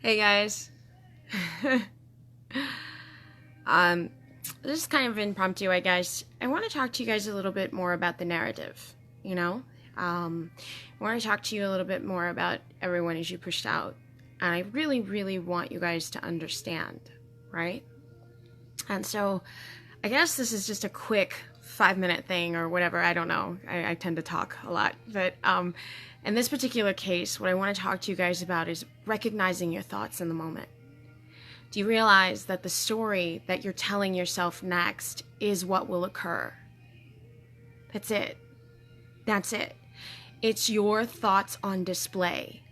Hey guys. This is kind of impromptu, I guess. I want to talk to you guys a little bit more about the narrative, you know? I want to talk to you a little bit more about everyone as you pushed out. And I really, really want you guys to understand, right? And so I guess this is just a quick 5-minute thing or whatever. I don't know. I tend to talk a lot. But in this particular case, what I want to talk to you guys about is recognizing your thoughts in the moment. Do you realize that the story that you're telling yourself next is what will occur? That's it. That's it. It's your thoughts on display.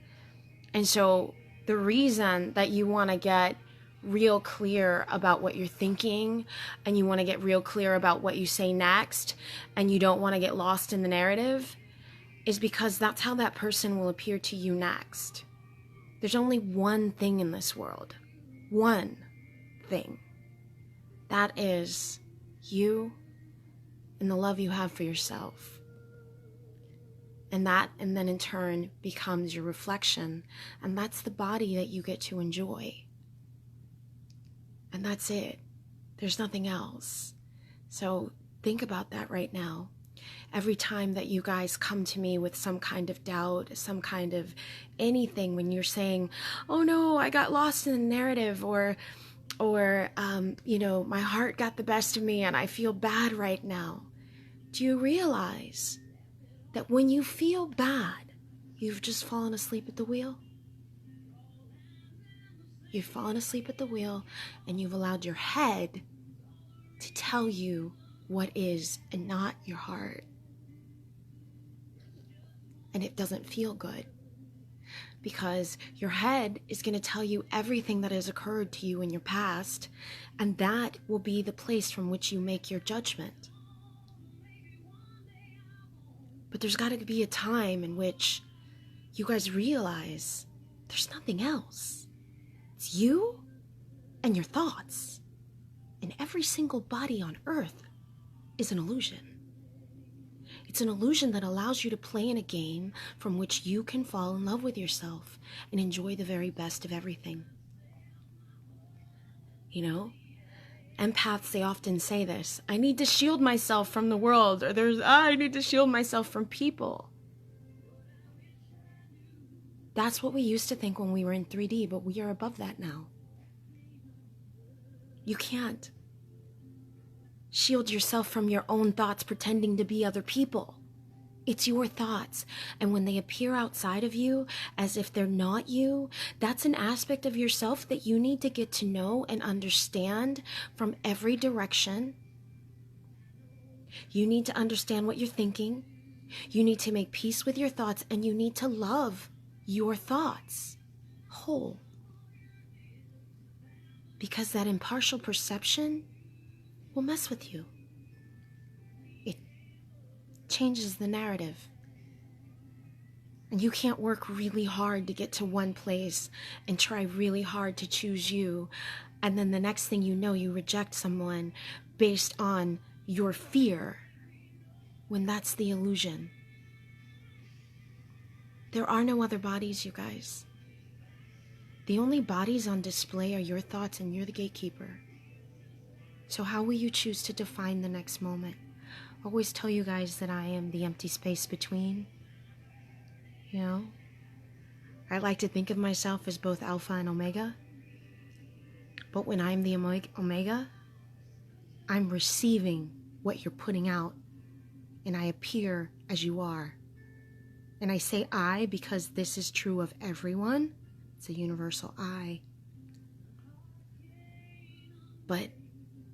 And so the reason that you want to get real clear about what you're thinking and you want to get real clear about what you say next and you don't want to get lost in the narrative is because that's how that person will appear to you next. There's only one thing in this world. One thing. That is you and the love you have for yourself. And then in turn becomes your reflection. And that's the body that you get to enjoy. And that's it. There's nothing else. So think about that right now. Every time that you guys come to me with some kind of doubt, some kind of anything, when you're saying, oh no, I got lost in the narrative, or my heart got the best of me and I feel bad right now. Do you realize that when you feel bad, you've just fallen asleep at the wheel? You've fallen asleep at the wheel and you've allowed your head to tell you what is and not your heart. And it doesn't feel good because your head is going to tell you everything that has occurred to you in your past, and that will be the place from which you make your judgment. But there's got to be a time in which you guys realize there's nothing else. It's you and your thoughts. And every single body on earth is an illusion. It's an illusion that allows you to play in a game from which you can fall in love with yourself and enjoy the very best of everything. You know? Empaths, they often say this. I need to shield myself from the world, or I need to shield myself from people. That's what we used to think when we were in 3D, but we are above that now. You can't shield yourself from your own thoughts pretending to be other people. It's your thoughts. And when they appear outside of you as if they're not you, that's an aspect of yourself that you need to get to know and understand from every direction. You need to understand what you're thinking. You need to make peace with your thoughts, and you need to love your thoughts whole. Because that impartial perception will mess with you. It changes the narrative. And you can't work really hard to get to one place and try really hard to choose you. And then the next thing you know, you reject someone based on your fear, when that's the illusion. There are no other bodies, you guys. The only bodies on display are your thoughts, and you're the gatekeeper. So how will you choose to define the next moment? I always tell you guys that I am the empty space between. You know? I like to think of myself as both Alpha and Omega. But when I'm the Omega, I'm receiving what you're putting out. And I appear as you are. And I say I because this is true of everyone. It's a universal I. But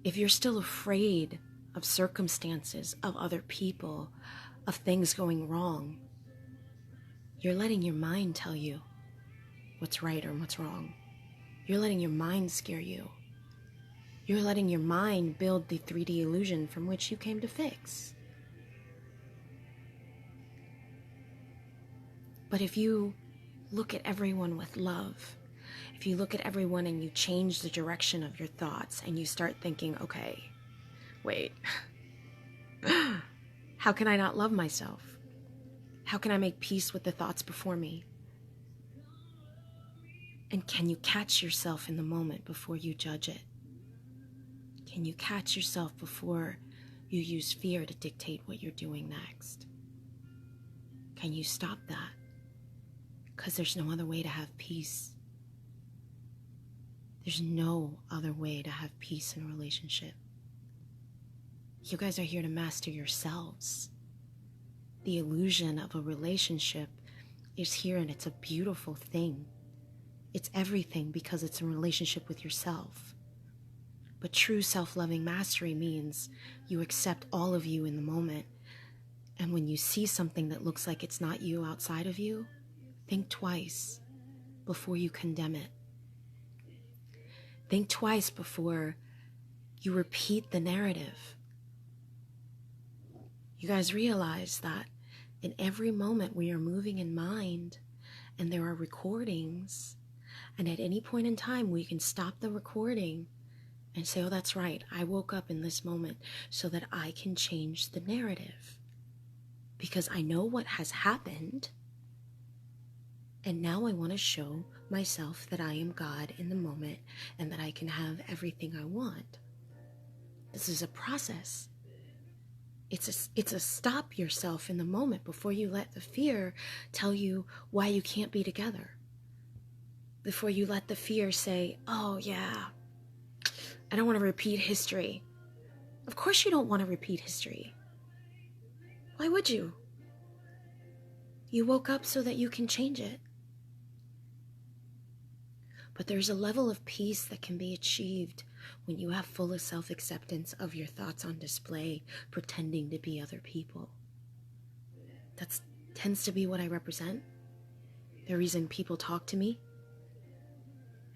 if you're still afraid of circumstances, of other people, of things going wrong, you're letting your mind tell you what's right or what's wrong. You're letting your mind scare you. You're letting your mind build the 3D illusion from which you came to fix. But if you look at everyone with love, if you look at everyone and you change the direction of your thoughts and you start thinking, okay, wait, how can I not love myself? How can I make peace with the thoughts before me? And can you catch yourself in the moment before you judge it? Can you catch yourself before you use fear to dictate what you're doing next? Can you stop that? Because there's no other way to have peace. There's no other way to have peace in a relationship. You guys are here to master yourselves. The illusion of a relationship is here, and it's a beautiful thing. It's everything because it's a relationship with yourself. But true self-loving mastery means you accept all of you in the moment. And when you see something that looks like it's not you outside of you, think twice before you condemn it. Think twice before you repeat the narrative. You guys realize that in every moment we are moving in mind, and there are recordings, and at any point in time we can stop the recording and say, oh, that's right, I woke up in this moment so that I can change the narrative. Because I know what has happened, and now I want to show myself that I am God in the moment and that I can have everything I want. This is a process. It's a stop yourself in the moment before you let the fear tell you why you can't be together. Before you let the fear say, oh yeah, I don't want to repeat history. Of course you don't want to repeat history. Why would you? You woke up so that you can change it. But there's a level of peace that can be achieved when you have full self-acceptance of your thoughts on display, pretending to be other people. That tends to be what I represent. The reason people talk to me.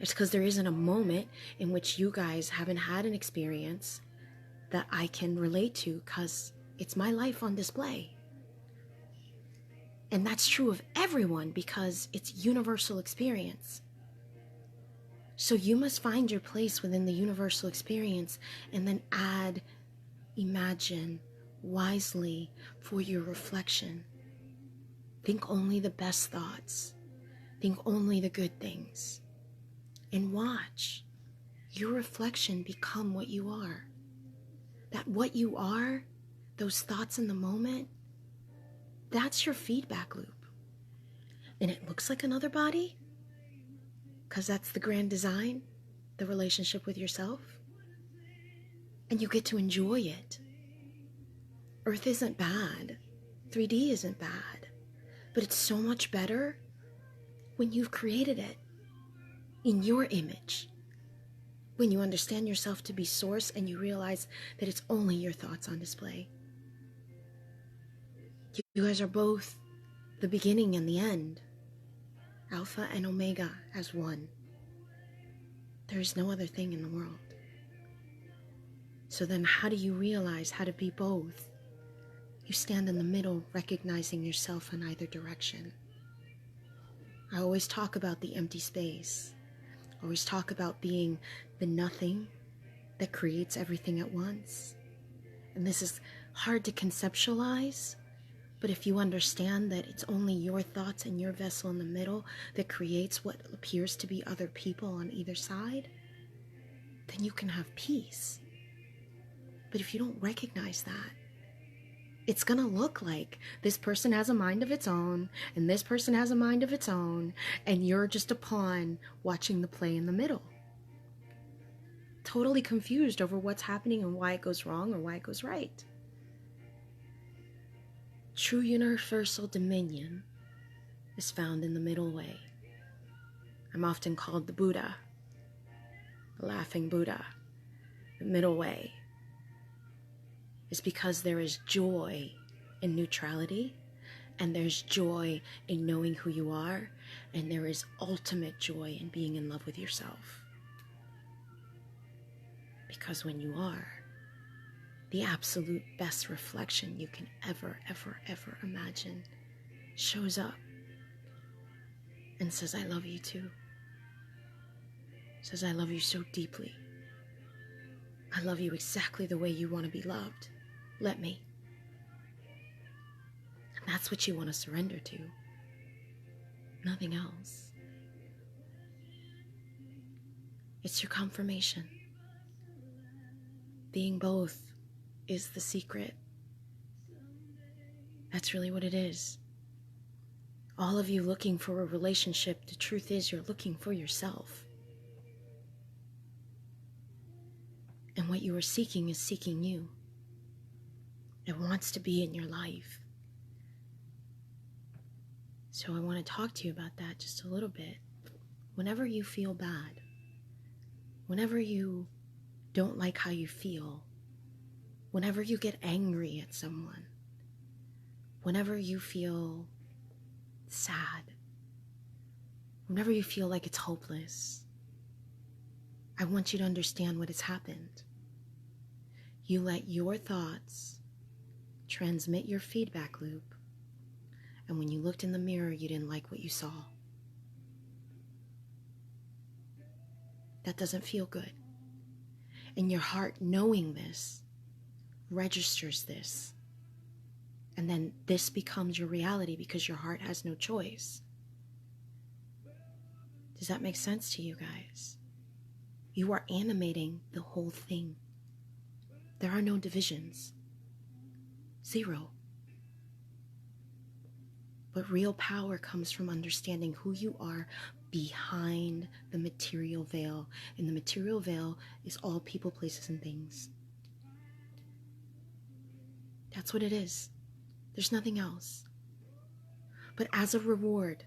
It's because there isn't a moment in which you guys haven't had an experience that I can relate to, because it's my life on display. And that's true of everyone because it's universal experience. So you must find your place within the universal experience and then add, imagine wisely for your reflection. Think only the best thoughts. Think only the good things. And watch your reflection become what you are. That what you are, those thoughts in the moment, that's your feedback loop. And it looks like another body, because that's the grand design, the relationship with yourself. And you get to enjoy it. Earth isn't bad. 3D isn't bad. But it's so much better when you've created it in your image. When you understand yourself to be source and you realize that it's only your thoughts on display. You guys are both the beginning and the end. Alpha and Omega as one. There is no other thing in the world. So then how do you realize how to be both? You stand in the middle, recognizing yourself in either direction. I always talk about the empty space. I always talk about being the nothing that creates everything at once. And this is hard to conceptualize, but if you understand that it's only your thoughts and your vessel in the middle that creates what appears to be other people on either side, then you can have peace. But if you don't recognize that, it's going to look like this person has a mind of its own, and this person has a mind of its own, and you're just a pawn watching the play in the middle. Totally confused over what's happening and why it goes wrong or why it goes right. True universal dominion is found in the middle way. I'm often called the Buddha, the laughing Buddha. The middle way is because there is joy in neutrality, and there's joy in knowing who you are, and there is ultimate joy in being in love with yourself. Because when you are, the absolute best reflection you can ever, ever, ever imagine shows up and says, I love you too. Says, I love you so deeply. I love you exactly the way you want to be loved. Let me. And that's what you want to surrender to. Nothing else. It's your confirmation. Being both is the secret. That's really what it is. All of you looking for a relationship, the truth is you're looking for yourself. And what you are seeking is seeking you. It wants to be in your life. So I want to talk to you about that just a little bit. Whenever you feel bad, whenever you don't like how you feel, whenever you get angry at someone, whenever you feel sad, whenever you feel like it's hopeless, I want you to understand what has happened. You let your thoughts transmit your feedback loop, and when you looked in the mirror, you didn't like what you saw. That doesn't feel good. And your heart, knowing this, registers this. And then this becomes your reality because your heart has no choice. Does that make sense to you guys? You are animating the whole thing. There are no divisions. Zero. But real power comes from understanding who you are behind the material veil. And the material veil is all people, places, and things. That's what it is. There's nothing else. But as a reward,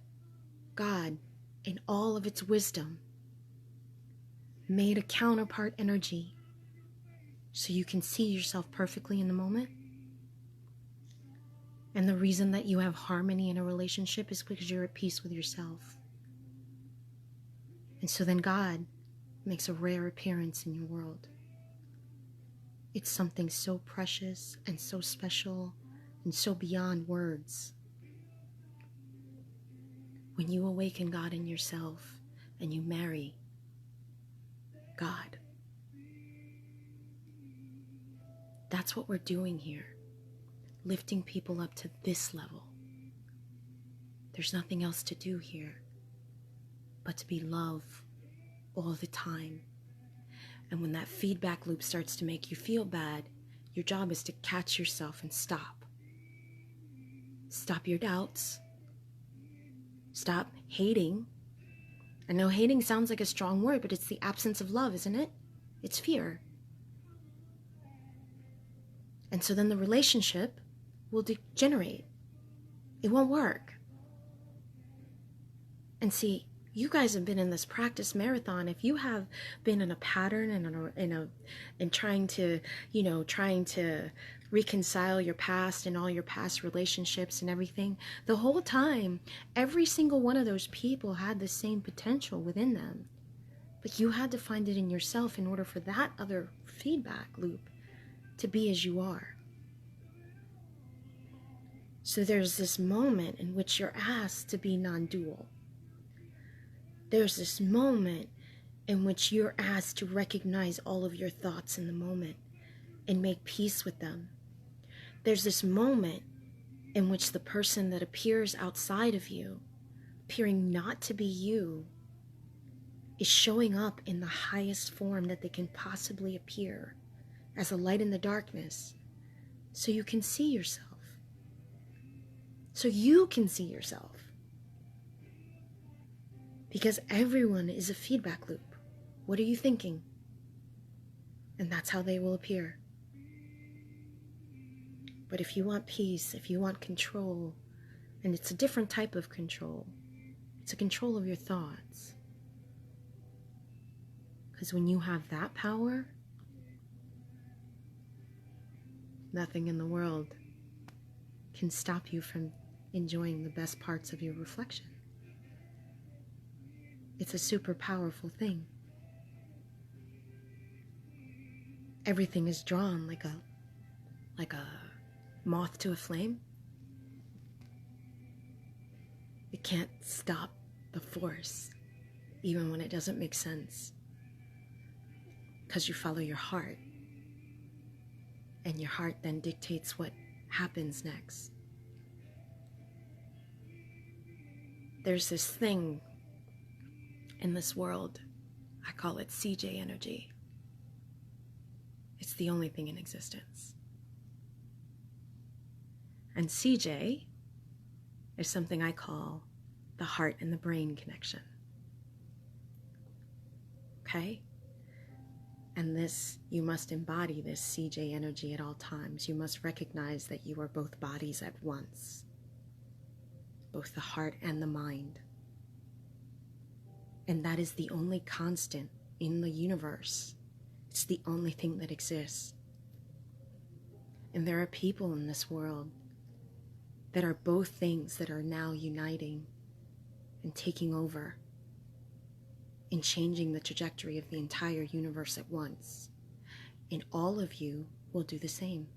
God, in all of its wisdom, made a counterpart energy so you can see yourself perfectly in the moment. And the reason that you have harmony in a relationship is because you're at peace with yourself. And so then God makes a rare appearance in your world. It's something so precious and so special and so beyond words. When you awaken God in yourself and you marry God, that's what we're doing here. Lifting people up to this level. There's nothing else to do here but to be love all the time. And when that feedback loop starts to make you feel bad, your job is to catch yourself and stop. Stop your doubts. Stop hating. I know hating sounds like a strong word, but it's the absence of love, isn't it? It's fear. And so then the relationship will degenerate. It won't work. And see, you guys have been in this practice marathon. If you have been in a pattern and trying to reconcile your past and all your past relationships and everything, the whole time, every single one of those people had the same potential within them. But you had to find it in yourself in order for that other feedback loop to be as you are. So there's this moment in which you're asked to be non-dual. There's this moment in which you're asked to recognize all of your thoughts in the moment and make peace with them. There's this moment in which the person that appears outside of you, appearing not to be you, is showing up in the highest form that they can possibly appear, as a light in the darkness, so you can see yourself. So you can see yourself. Because everyone is a feedback loop. What are you thinking? And that's how they will appear. But if you want peace, if you want control, and it's a different type of control, it's a control of your thoughts. Because when you have that power, nothing in the world can stop you from enjoying the best parts of your reflection. It's a super powerful thing. Everything is drawn like a moth to a flame. It can't stop the force, even when it doesn't make sense. Because you follow your heart. And your heart then dictates what happens next. There's this thing in this world. I call it CJ energy. It's the only thing in existence. And CJ is something I call the heart and the brain connection. Okay? And this, you must embody this CJ energy at all times. You must recognize that you are both bodies at once, both the heart and the mind. And that is the only constant in the universe. It's the only thing that exists. And there are people in this world that are both things that are now uniting and taking over and changing the trajectory of the entire universe at once. And all of you will do the same.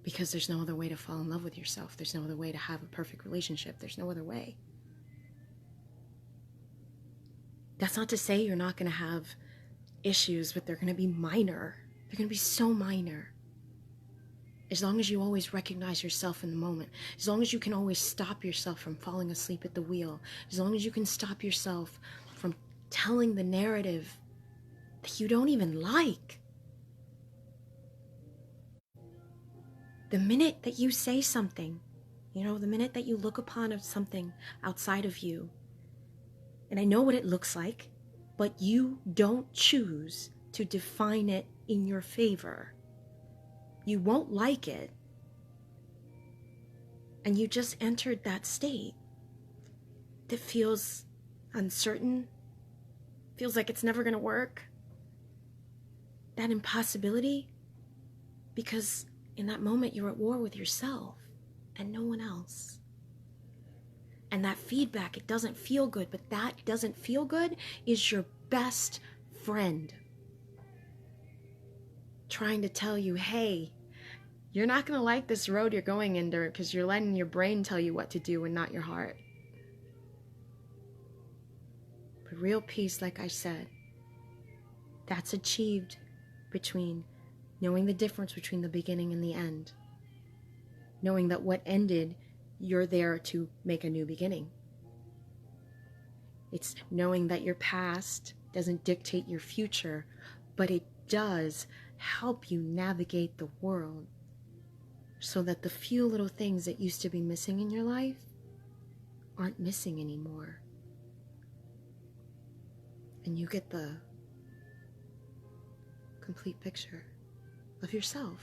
Because there's no other way to fall in love with yourself. There's no other way to have a perfect relationship. There's no other way. That's not to say you're not going to have issues, but they're going to be minor. They're going to be so minor. As long as you always recognize yourself in the moment, as long as you can always stop yourself from falling asleep at the wheel, as long as you can stop yourself from telling the narrative that you don't even like. The minute that you say something, the minute that you look upon something outside of you, and I know what it looks like, but you don't choose to define it in your favor. You won't like it. And you just entered that state that feels uncertain, feels like it's never going to work. That impossibility, because in that moment you're at war with yourself and no one else. And that feedback, it doesn't feel good, but that doesn't feel good is your best friend. Trying to tell you, hey, you're not going to like this road you're going into because you're letting your brain tell you what to do and not your heart. But real peace, like I said, that's achieved between knowing the difference between the beginning and the end. Knowing that what ended, you're there to make a new beginning. It's knowing that your past doesn't dictate your future, but it does help you navigate the world so that the few little things that used to be missing in your life aren't missing anymore. And you get the complete picture of yourself.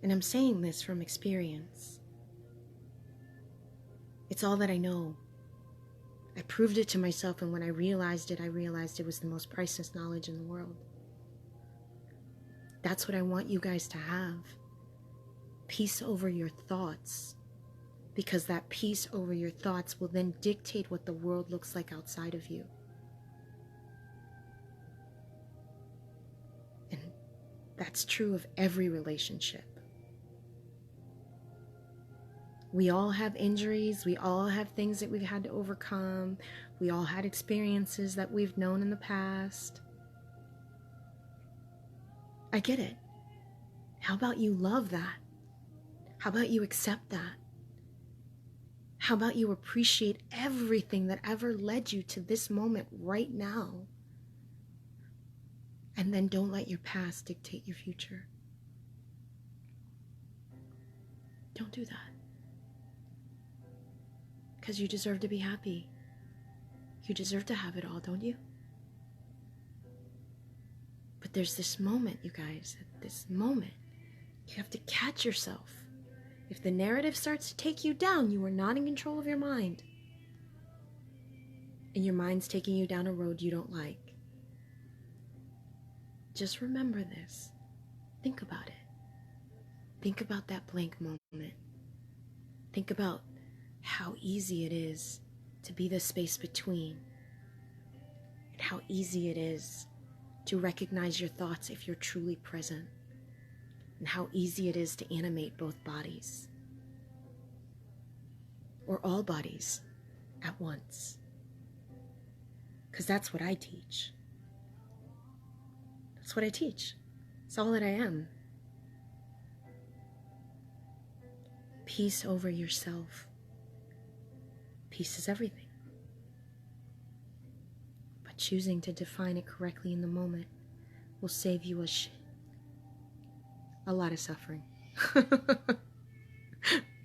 And I'm saying this from experience. It's all that I know. I proved it to myself, and when I realized it was the most priceless knowledge in the world. That's what I want you guys to have. Peace over your thoughts. Because that peace over your thoughts will then dictate what the world looks like outside of you. And that's true of every relationship. We all have injuries. We all have things that we've had to overcome. We all had experiences that we've known in the past. I get it. How about you love that? How about you accept that? How about you appreciate everything that ever led you to this moment right now? And then don't let your past dictate your future. Don't do that. Because you deserve to be happy. You deserve to have it all, don't you? But there's this moment, you guys, at this moment, you have to catch yourself. If the narrative starts to take you down, you are not in control of your mind. And your mind's taking you down a road you don't like. Just remember this. Think about it. Think about that blank moment. Think about how easy it is to be the space between. And how easy it is to recognize your thoughts if you're truly present. And how easy it is to animate both bodies. Or all bodies at once. Because that's what I teach. That's what I teach. It's all that I am. Peace over yourself. Peace is everything. choosing to define it correctly in the moment will save you a lot of suffering.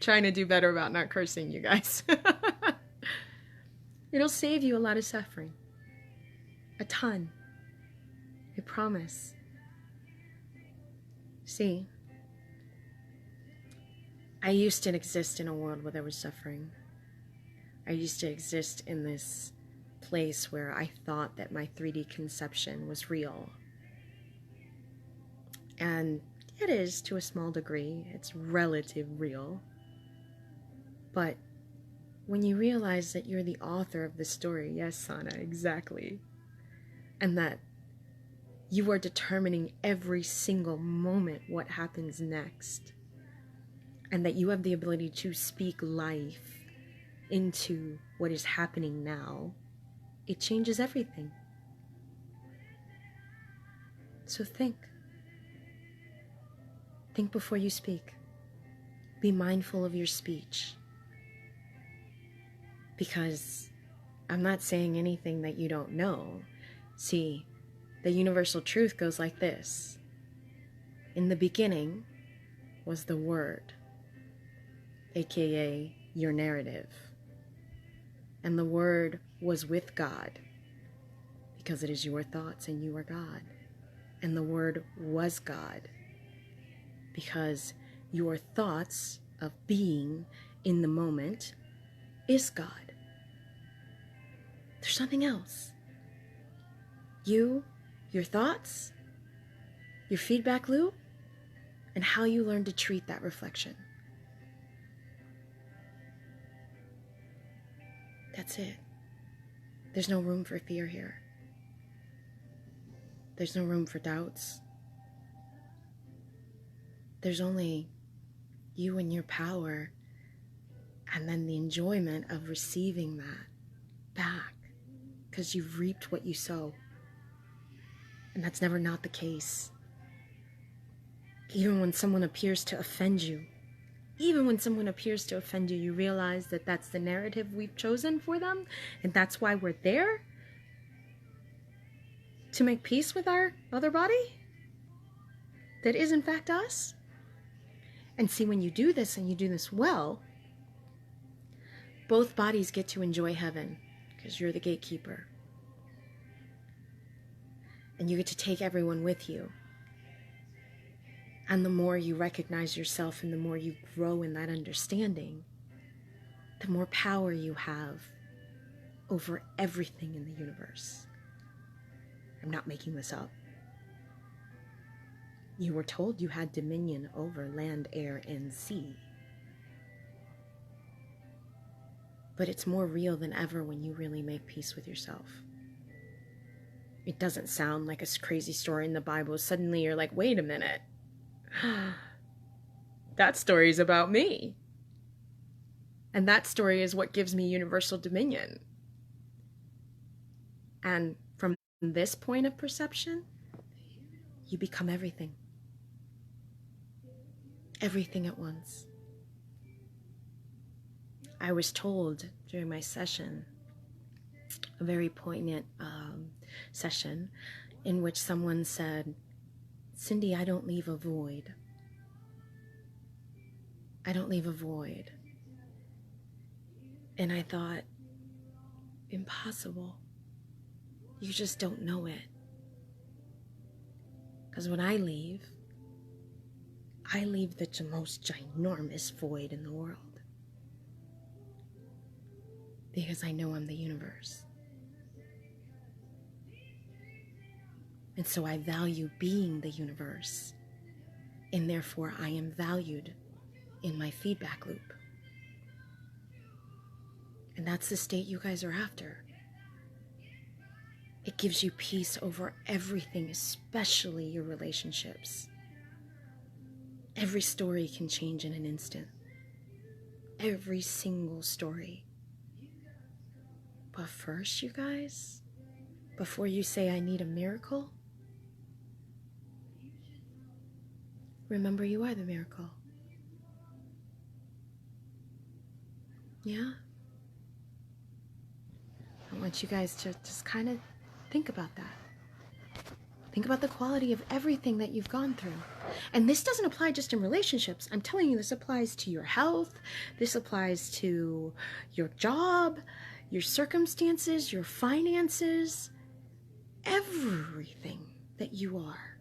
Trying to do better about not cursing, you guys. It'll save you a lot of suffering. A ton. I promise. See, I used to exist in a world where there was suffering. I used to exist in this place where I thought that my 3D conception was real. And it is to a small degree. It's relative real. But when you realize that you're the author of the story, yes, Sana, exactly, and that you are determining every single moment what happens next, and that you have the ability to speak life into what is happening now, it changes everything. So think. Think before you speak. Be mindful of your speech. Because I'm not saying anything that you don't know. See, the universal truth goes like this. In the beginning was the Word, aka your narrative. And the Word was with God, because it is your thoughts and you are God. And the Word was God, because your thoughts of being in the moment is God. There's nothing else. You, your thoughts, your feedback loop, and how you learn to treat that reflection. That's it. There's no room for fear here. There's no room for doubts. There's only you and your power, and then the enjoyment of receiving that back, because you've reaped what you sow. And that's never not the case. Even when someone appears to offend you, you realize that that's the narrative we've chosen for them, and that's why we're there? To make peace with our other body? That is in fact us? And see, when you do this, and you do this well, both bodies get to enjoy heaven, because you're the gatekeeper. And you get to take everyone with you. And the more you recognize yourself and the more you grow in that understanding, the more power you have over everything in the universe. I'm not making this up. You were told you had dominion over land, air, and sea. But it's more real than ever when you really make peace with yourself. It doesn't sound like a crazy story in the Bible. Suddenly you're like, wait a minute. That story is about me. And that story is what gives me universal dominion. And from this point of perception, you become everything. Everything at once. I was told during my session, a very poignant session, in which someone said, Cindy, I don't leave a void. I don't leave a void. And I thought, impossible. You just don't know it. Because when I leave the most ginormous void in the world. Because I know I'm the universe. And so I value being the universe. And therefore I am valued in my feedback loop. And that's the state you guys are after. It gives you peace over everything, especially your relationships. Every story can change in an instant. Every single story. But first, you guys, before you say I need a miracle, remember you are the miracle. Yeah? I want you guys to just kind of Think about that. Think about the quality of everything that you've gone through. And this doesn't apply just in relationships. I'm telling you, this applies to your health. This applies to your job, your circumstances, your finances, everything that you are.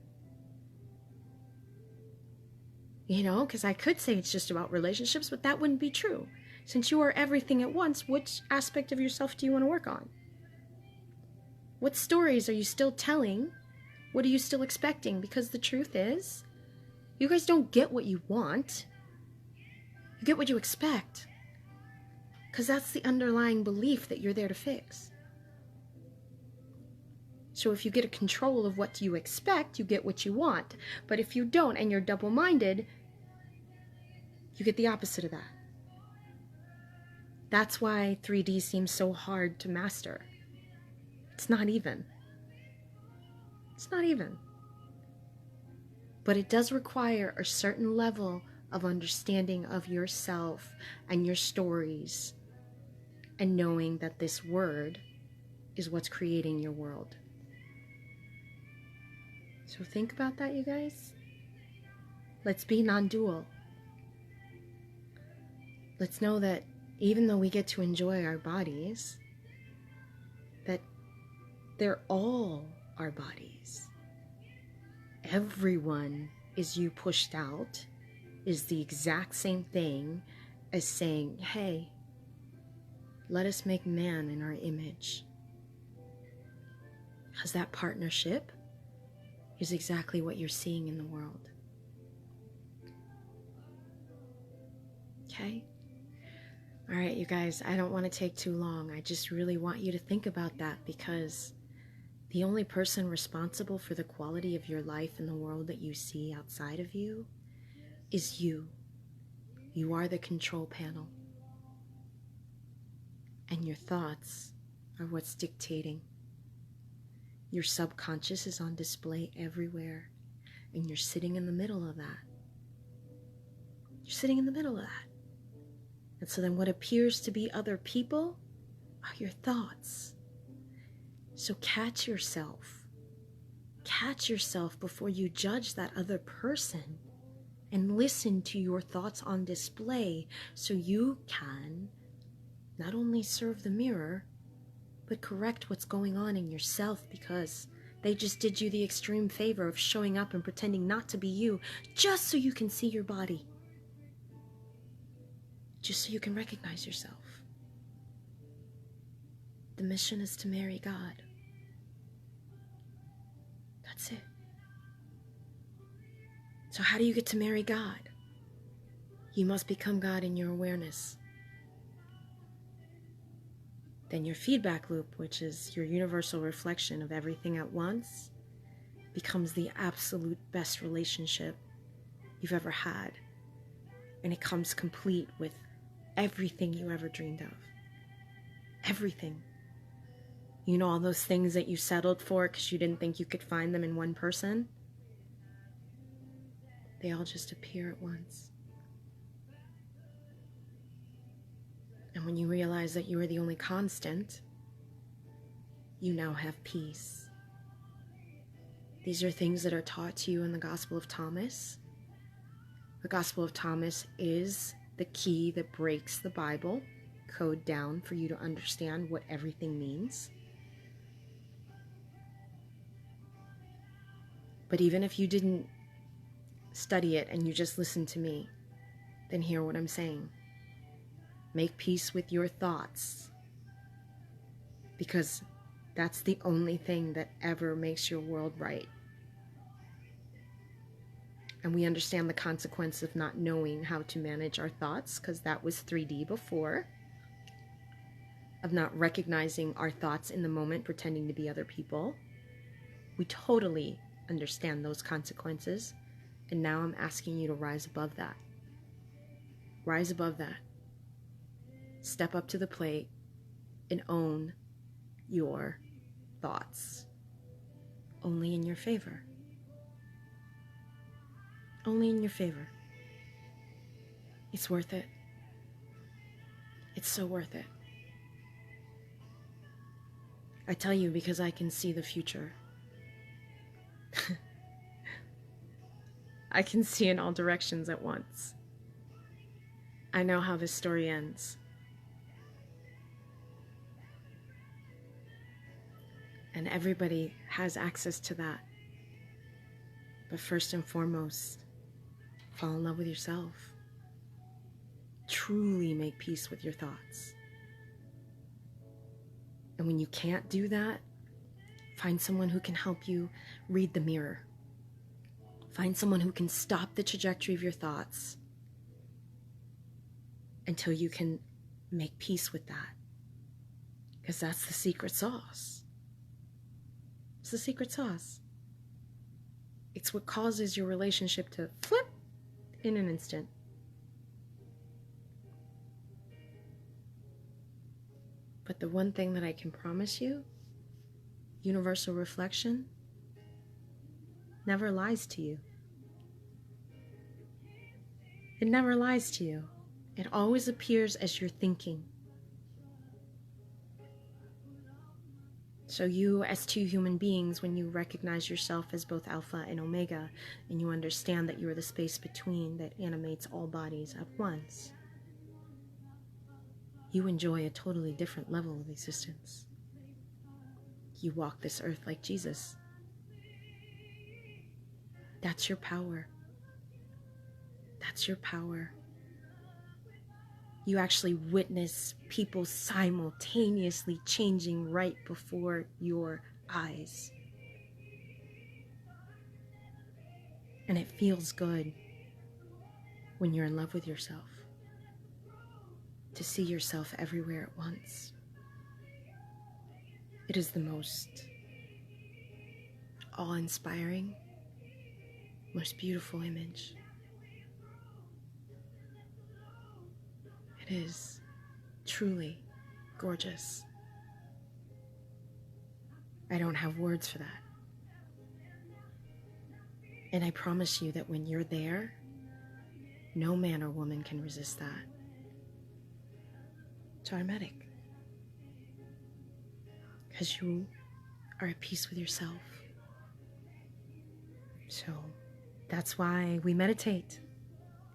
You know, because I could say it's just about relationships, but that wouldn't be true. Since you are everything at once, which aspect of yourself do you want to work on? What stories are you still telling? What are you still expecting? Because the truth is, you guys don't get what you want. You get what you expect. Because that's the underlying belief that you're there to fix. So if you get a control of what you expect, you get what you want. But if you don't and you're double-minded, you get the opposite of that. That's why 3D seems so hard to master. It's not even. It's not even. But it does require a certain level of understanding of yourself and your stories, and knowing that this word is what's creating your world. So think about that, you guys. Let's be non-dual. Let's know that even though we get to enjoy our bodies, that they're all our bodies. Everyone is you pushed out is the exact same thing as saying, hey, let us make man in our image. Because that partnership is exactly what you're seeing in the world. Okay? All right, you guys, I don't want to take too long. I just really want you to think about that, because the only person responsible for the quality of your life in the world that you see outside of you is you. You are the control panel. And your thoughts are what's dictating. Your subconscious is on display everywhere, and you're sitting in the middle of that. You're sitting in the middle of that. And so then what appears to be other people are your thoughts. So catch yourself. Catch yourself before you judge that other person, and listen to your thoughts on display so you can not only serve the mirror, but correct what's going on in yourself, because they just did you the extreme favor of showing up and pretending not to be you just so you can see your body. Just so you can recognize yourself. The mission is to marry God. That's it. So how do you get to marry God? You must become God in your awareness. Then your feedback loop, which is your universal reflection of everything at once, becomes the absolute best relationship you've ever had. And it comes complete with everything you ever dreamed of. Everything. You know, all those things that you settled for because you didn't think you could find them in one person? They all just appear at once. And when you realize that you are the only constant, you now have peace. These are things that are taught to you in the Gospel of Thomas. The Gospel of Thomas is the key that breaks the Bible code down for you to understand what everything means. But even if you didn't study it and you just listen to me, then hear what I'm saying. Make peace with your thoughts, because that's the only thing that ever makes your world right. And we understand the consequence of not knowing how to manage our thoughts, because that was 3D before, of not recognizing our thoughts in the moment, pretending to be other people. We totally understand those consequences, and now I'm asking you to rise above that. Rise above that. Step up to the plate and own your thoughts. Only in your favor. Only in your favor. It's worth it. It's so worth it. I tell you because I can see the future. I can see in all directions at once. I know how this story ends. And everybody has access to that. But first and foremost, fall in love with yourself. Truly make peace with your thoughts. And when you can't do that, find someone who can help you read the mirror. Find someone who can stop the trajectory of your thoughts until you can make peace with that. Because that's the secret sauce. It's the secret sauce. It's what causes your relationship to flip in an instant. But the one thing that I can promise you, universal reflection never lies to you. It never lies to you. It always appears as you're thinking. So you, as two human beings, when you recognize yourself as both Alpha and Omega, and you understand that you are the space between that animates all bodies at once, you enjoy a totally different level of existence. You walk this earth like Jesus. That's your power. That's your power. You actually witness people simultaneously changing right before your eyes. And it feels good when you're in love with yourself, to see yourself everywhere at once. It is the most awe-inspiring, most beautiful image. It is truly gorgeous. I don't have words for that. And I promise you that when you're there, no man or woman can resist that. It's automatic. Because you are at peace with yourself. So that's why we meditate.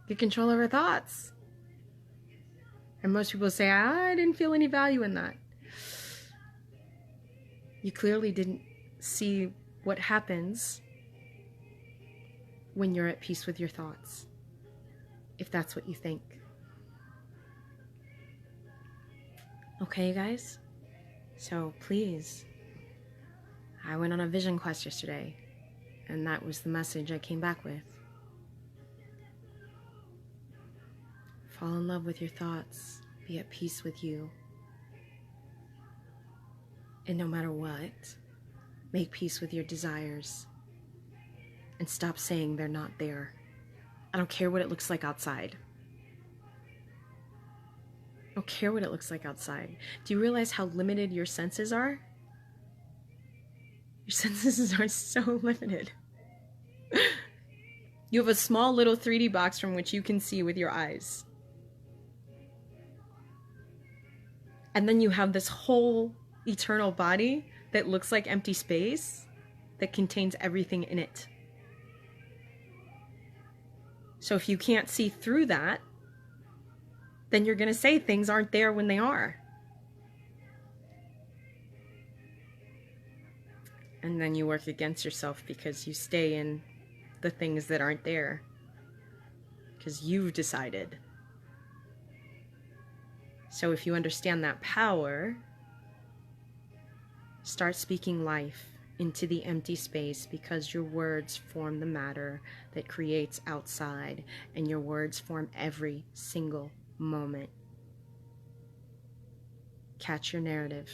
Get control of our thoughts. And most people say, I didn't feel any value in that. You clearly didn't see what happens when you're at peace with your thoughts, if that's what you think. Okay, you guys? So please, I went on a vision quest yesterday, and that was the message I came back with. Fall in love with your thoughts. Be at peace with you. And no matter what, make peace with your desires. And stop saying they're not there. I don't care what it looks like outside. I don't care what it looks like outside. Do you realize how limited your senses are? Your senses are so limited. You have a small little 3D box from which you can see with your eyes. And then you have this whole eternal body that looks like empty space that contains everything in it. So if you can't see through that, then you're going to say things aren't there when they are. And then you work against yourself because you stay in the things that aren't there. Because you've decided. So if you understand that power, start speaking life into the empty space, because your words form the matter that creates outside, and your words form every single moment. Catch your narrative.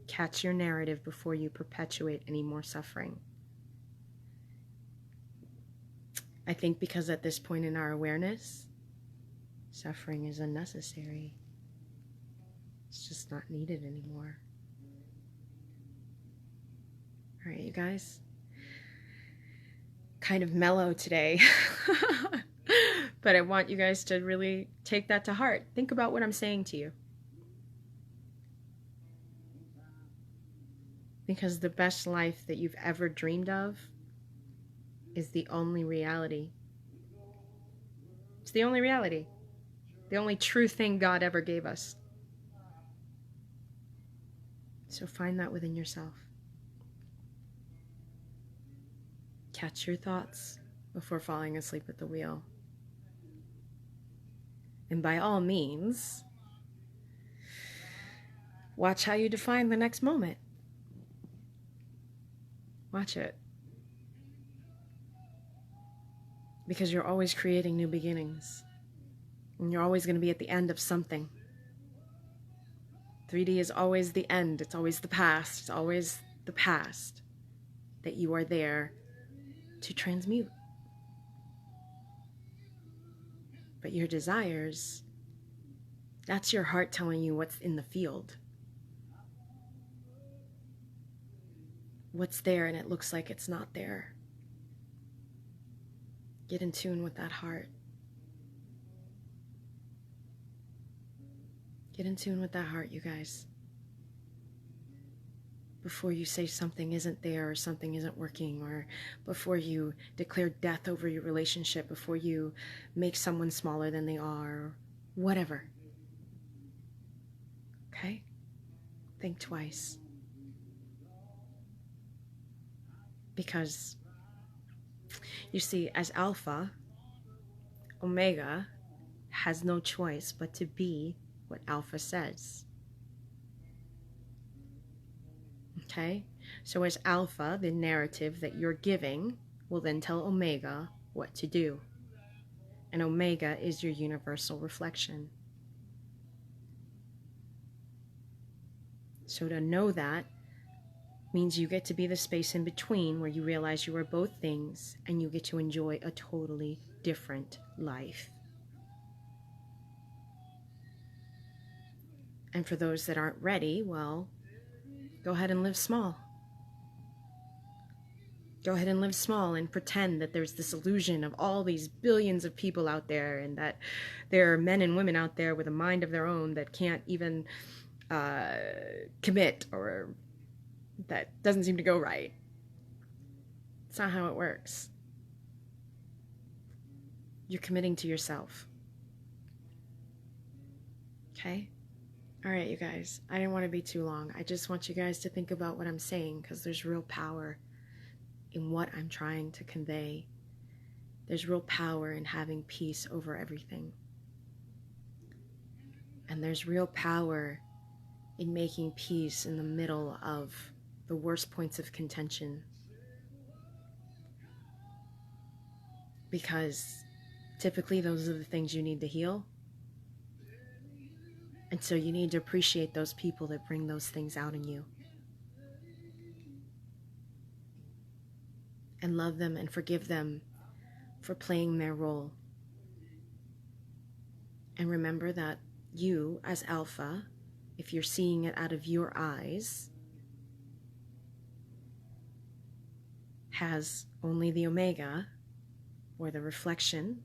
Catch your narrative before you perpetuate any more suffering. I think because at this point in our awareness, suffering is unnecessary. It's just not needed anymore. All right, you guys. Kind of mellow today. But I want you guys to really take that to heart. Think about what I'm saying to you. Because the best life that you've ever dreamed of is the only reality. It's the only reality. The only true thing God ever gave us. So find that within yourself. Catch your thoughts before falling asleep at the wheel. And by all means, watch how you define the next moment. Watch it. Because you're always creating new beginnings. And you're always going to be at the end of something. 3D is always the end. It's always the past. It's always the past that you are there to transmute. But your desires, that's your heart telling you what's in the field. What's there and it looks like it's not there. Get in tune with that heart. Get in tune with that heart, you guys. Before you say something isn't there or something isn't working, or before you declare death over your relationship, before you make someone smaller than they are, whatever. Okay? Think twice. Because, you see, as Alpha, Omega has no choice but to be what Alpha says. Okay? So as Alpha, the narrative that you're giving will then tell Omega what to do. And Omega is your universal reflection. So to know that means you get to be the space in between where you realize you are both things and you get to enjoy a totally different life. And for those that aren't ready, well, go ahead and live small. Go ahead and live small and pretend that there's this illusion of all these billions of people out there and that there are men and women out there with a mind of their own that can't even commit, or that doesn't seem to go right. It's not how it works. You're committing to yourself. Okay? All right, you guys. I didn't want to be too long. I just want you guys to think about what I'm saying, because there's real power in what I'm trying to convey. There's real power in having peace over everything. And there's real power in making peace in the middle of the worst points of contention. Because typically those are the things you need to heal. And so you need to appreciate those people that bring those things out in you. And love them and forgive them for playing their role. And remember that you, as Alpha, if you're seeing it out of your eyes, has only the Omega, or the reflection,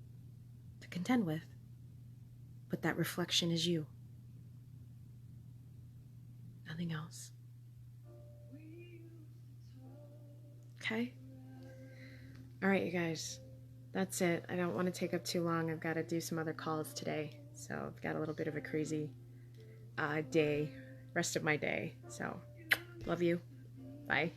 to contend with. But that reflection is you. Nothing else. Okay? Alright, you guys. That's it. I don't want to take up too long. I've got to do some other calls today. So I've got a little bit of a crazy day, rest of my day. So, love you. Bye.